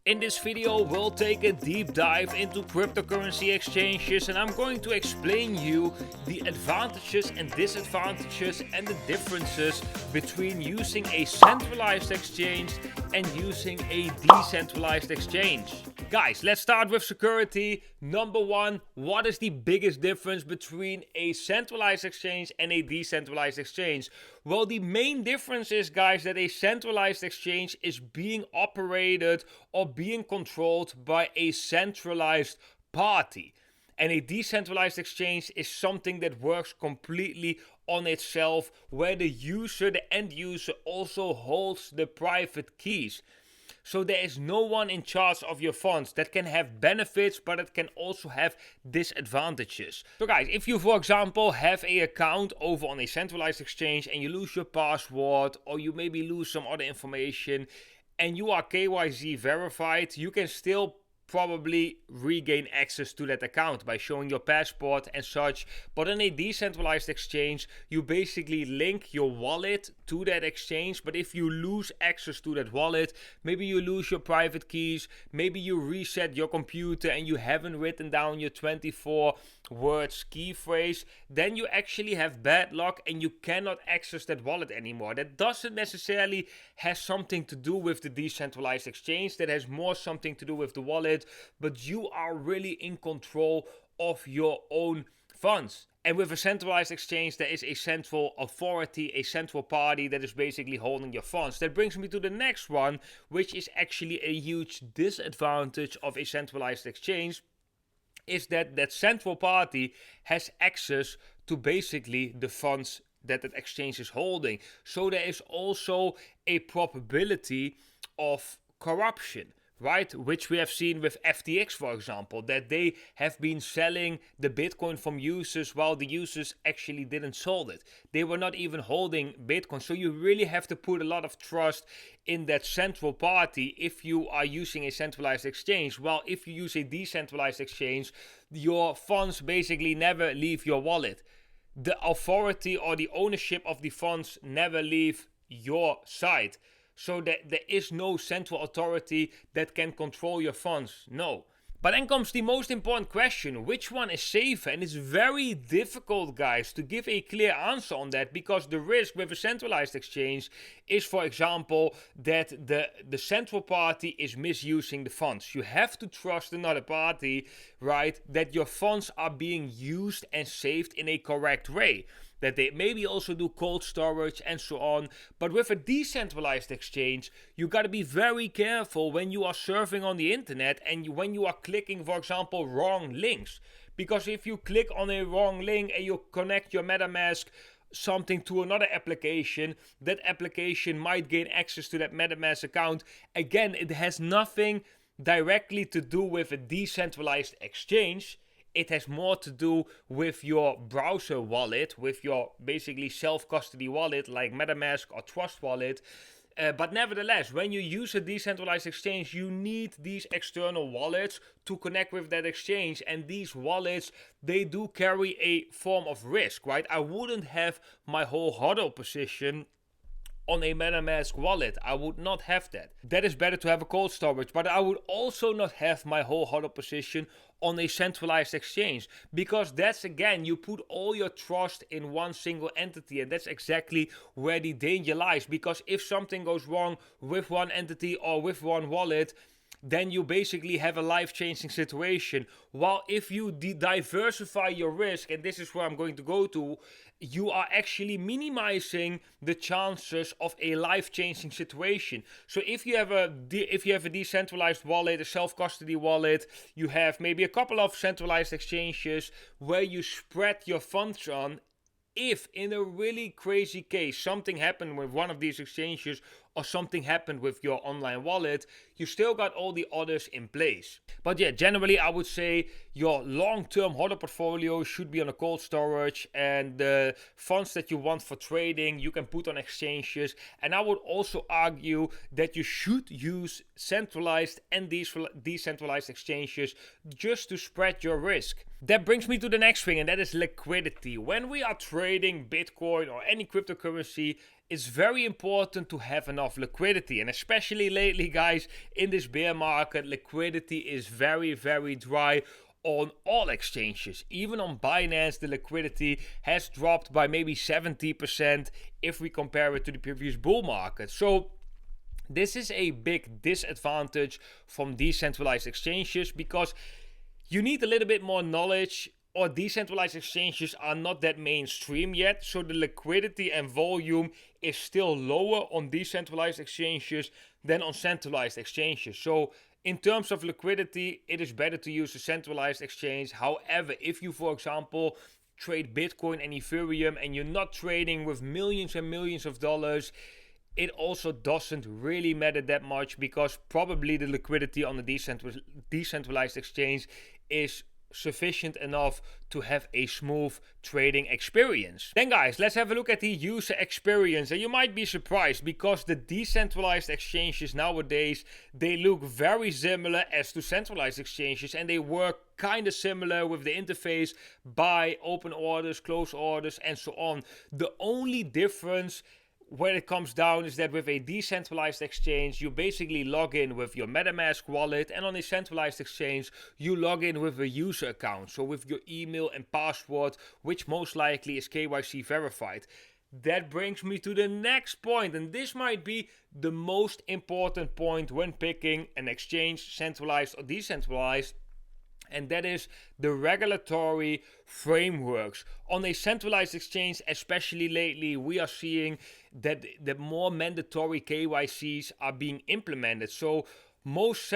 In this video, we'll take a deep dive into cryptocurrency exchanges, and I'm going to explain you the advantages and disadvantages and the differences between using a centralized exchange and using a decentralized exchange. Guys, let's start with security. Number one, what is the biggest difference between a centralized exchange and a decentralized exchange? Well, the main difference is, guys, that a centralized exchange is being operated or being controlled by a centralized party. And a decentralized exchange is something that works completely on itself, where the user, the end user, also holds the private keys. So there is no one in charge of your funds. That can have benefits, but it can also have disadvantages. So guys, if you, for example, have an account over on a centralized exchange and you lose your password, or you maybe lose some other information, and you are KYC verified, you can still probably regain access to that account by showing your passport and such. But in a decentralized exchange, you basically link your wallet to that exchange. But if you lose access to that wallet, maybe you lose your private keys, maybe you reset your computer and you haven't written down your 24 words key phrase, then you actually have bad luck and you cannot access that wallet anymore. That doesn't necessarily have something to do with the decentralized exchange. That has more something to do with the wallet, but you are really in control of your own funds. And with a centralized exchange, there is a central authority, a central party that is basically holding your funds. That brings me to the next one, which is actually a huge disadvantage of a centralized exchange, is that that central party has access to basically the funds that exchange is holding. So there is also a probability of corruption, right? Which we have seen with FTX, for example, that they have been selling the Bitcoin from users while the users actually didn't sold it. They were not even holding Bitcoin. So you really have to put a lot of trust in that central party if you are using a centralized exchange. While if you use a decentralized exchange, your funds basically never leave your wallet. The authority or the ownership of the funds never leave your side. So that there is no central authority that can control your funds. No. But then comes the most important question. Which one is safer? And it's very difficult, guys, to give a clear answer on that, because the risk with a centralized exchange is, for example, that the central party is misusing the funds. You have to trust another party, right, that your funds are being used and saved in a correct way. That they maybe also do cold storage and so on. But with a decentralized exchange, you got to be very careful when you are surfing on the internet and when you are clicking, for example, wrong links. Because if you click on a wrong link and you connect your MetaMask something to another application, that application might gain access to that MetaMask account. Again, it has nothing directly to do with a decentralized exchange. It has more to do with your browser wallet, with your basically self-custody wallet like MetaMask or Trust Wallet. But nevertheless, when you use a decentralized exchange, you need these external wallets to connect with that exchange. And these wallets, they do carry a form of risk, right? I wouldn't have my whole hodl position on a MetaMask wallet. I would not have that. That is better to have a cold storage, but I would also not have my whole hodl position on a centralized exchange, because that's, again, you put all your trust in one single entity, and that's exactly where the danger lies. Because if something goes wrong with one entity or with one wallet, then you basically have a life-changing situation. While if you diversify your risk, and this is where I'm going to go to, you are actually minimizing the chances of a life-changing situation. So if you have a decentralized wallet, a self-custody wallet, you have maybe a couple of centralized exchanges where you spread your funds on. If in a really crazy case something happened with one of these exchanges or something happened with your online wallet, you still got all the others in place. But yeah, generally I would say your long-term hodl portfolio should be on a cold storage, and the funds that you want for trading you can put on exchanges. And I would also argue that you should use centralized and decentralized exchanges just to spread your risk. That brings me to the next thing, and that is liquidity. When we are trading Bitcoin or any cryptocurrency, it's very important to have enough liquidity. And especially lately, guys, in this bear market, liquidity is very, very dry on all exchanges. Even on Binance, the liquidity has dropped by maybe 70% if we compare it to the previous bull market. So this is a big disadvantage from decentralized exchanges because you need a little bit more knowledge, or decentralized exchanges are not that mainstream yet, so the liquidity and volume is still lower on decentralized exchanges than on centralized exchanges. So in terms of liquidity, it is better to use a centralized exchange. However, if you, for example, trade Bitcoin and Ethereum and you're not trading with millions and millions of dollars, it also doesn't really matter that much because probably the liquidity on the decentralized exchange is sufficient enough to have a smooth trading experience. Then guys, let's have a look at the user experience, and you might be surprised because the decentralized exchanges nowadays, they look very similar as to centralized exchanges, and they work kind of similar with the interface, buy, open orders, close orders, and so on. The only difference where it comes down is that with a decentralized exchange, you basically log in with your MetaMask wallet, and on a centralized exchange, you log in with a user account, so with your email and password, which most likely is KYC verified. That brings me to the next point, and this might be the most important point when picking an exchange, centralized or decentralized, and that is the regulatory frameworks. On a centralized exchange, especially lately, we are seeing that more mandatory KYCs are being implemented. So most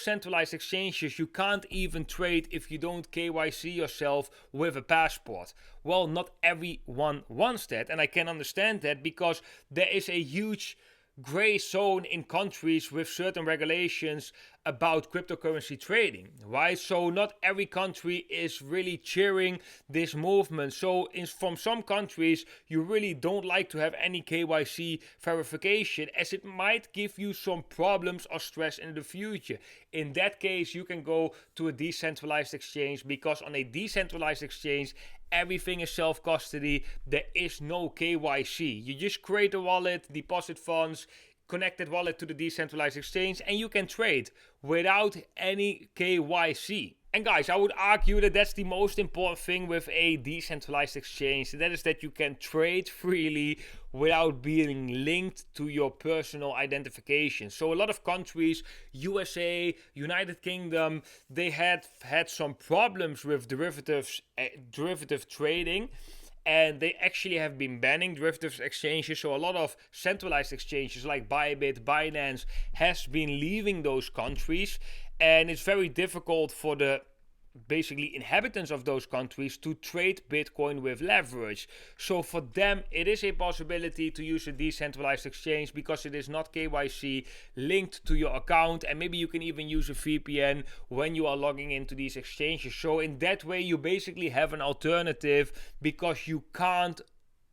centralized exchanges, you can't even trade if you don't KYC yourself with a passport. Well, not everyone wants that, and I can understand that because there is a huge gray zone in countries with certain regulations about cryptocurrency trading, right? So not every country is really cheering this movement. So from some countries, you really don't like to have any KYC verification, as it might give you some problems or stress in the future. In that case, you can go to a decentralized exchange, because on a decentralized exchange, everything is self-custody. There is no KYC. You just create a wallet, deposit funds, connect that wallet to the decentralized exchange, and you can trade without any KYC. And guys, I would argue that that's the most important thing with a decentralized exchange. That is that you can trade freely without being linked to your personal identification. So a lot of countries, USA, United Kingdom, they had some problems with derivative trading. And they actually have been banning derivatives exchanges. So a lot of centralized exchanges like Bybit, Binance has been leaving those countries. And it's very difficult for the basically inhabitants of those countries to trade Bitcoin with leverage. So for them, it is a possibility to use a decentralized exchange because it is not KYC linked to your account, and maybe you can even use a VPN when you are logging into these exchanges. So in that way, you basically have an alternative because you can't,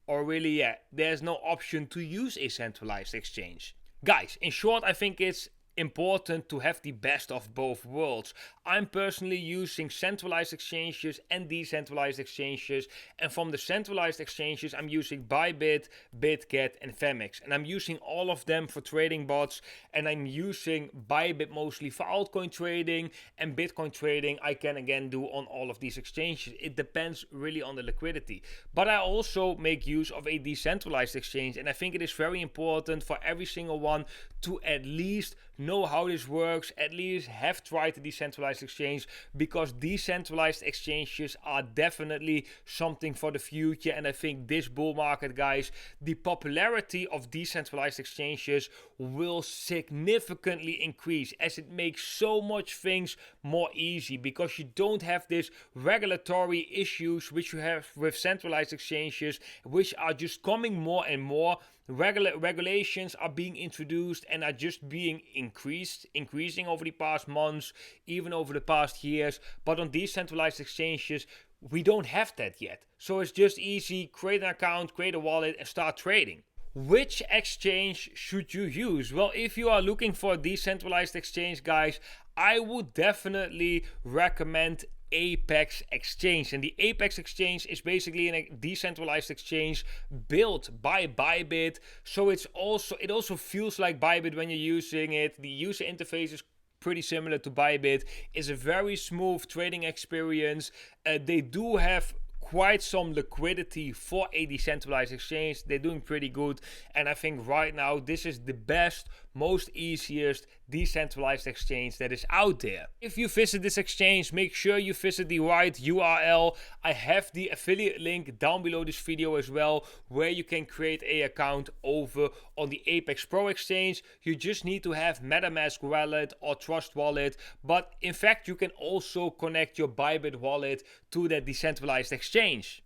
or really, there's no option to use a centralized exchange. Guys, in short, I think it's important to have the best of both worlds. I'm personally using centralized exchanges and decentralized exchanges, and from the centralized exchanges I'm using Bybit, Bitget and Femix, and I'm using all of them for trading bots, and I'm using Bybit mostly for altcoin trading, and Bitcoin trading I can again do on all of these exchanges. It depends really on the liquidity. But I also make use of a decentralized exchange, and I think it is very important for every single one to at least know how this works, at least have tried the decentralized exchange, because decentralized exchanges are definitely something for the future. And I think this bull market, guys, the popularity of decentralized exchanges will significantly increase, as it makes so much things more easy, because you don't have this regulatory issues which you have with centralized exchanges, which are just coming more and more. Regulations are being introduced and are just being increasing over the past months, even over the past years. But on decentralized exchanges, we don't have that yet. So it's just easy, create an account, create a wallet and start trading. Which exchange should you use? Well, if you are looking for a decentralized exchange, guys, I would definitely recommend Apex Exchange. And the Apex Exchange is basically a decentralized exchange built by Bybit. So it also feels like Bybit when you're using it. The user interface is pretty similar to Bybit. It's a very smooth trading experience. They do have quite some liquidity for a decentralized exchange. They're doing pretty good, and I think right now this is the best, most easiest decentralized exchange that is out there. If you visit this exchange, make sure you visit the right URL. I have the affiliate link down below this video as well, where you can create an account over on the Apex Pro exchange. You just need to have MetaMask wallet or Trust wallet, but in fact you can also connect your Bybit wallet to that decentralized exchange.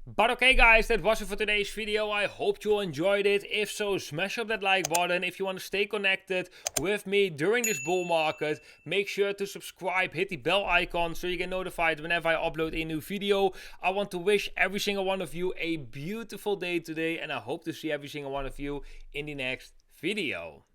But okay guys, that was it for today's video. I hope you enjoyed it. If so, smash up that like button. If you want to stay connected with me during this bull market, make sure to subscribe, hit the bell icon so you get notified whenever I upload a new video. I want to wish every single one of you a beautiful day today, and I hope to see every single one of you in the next video.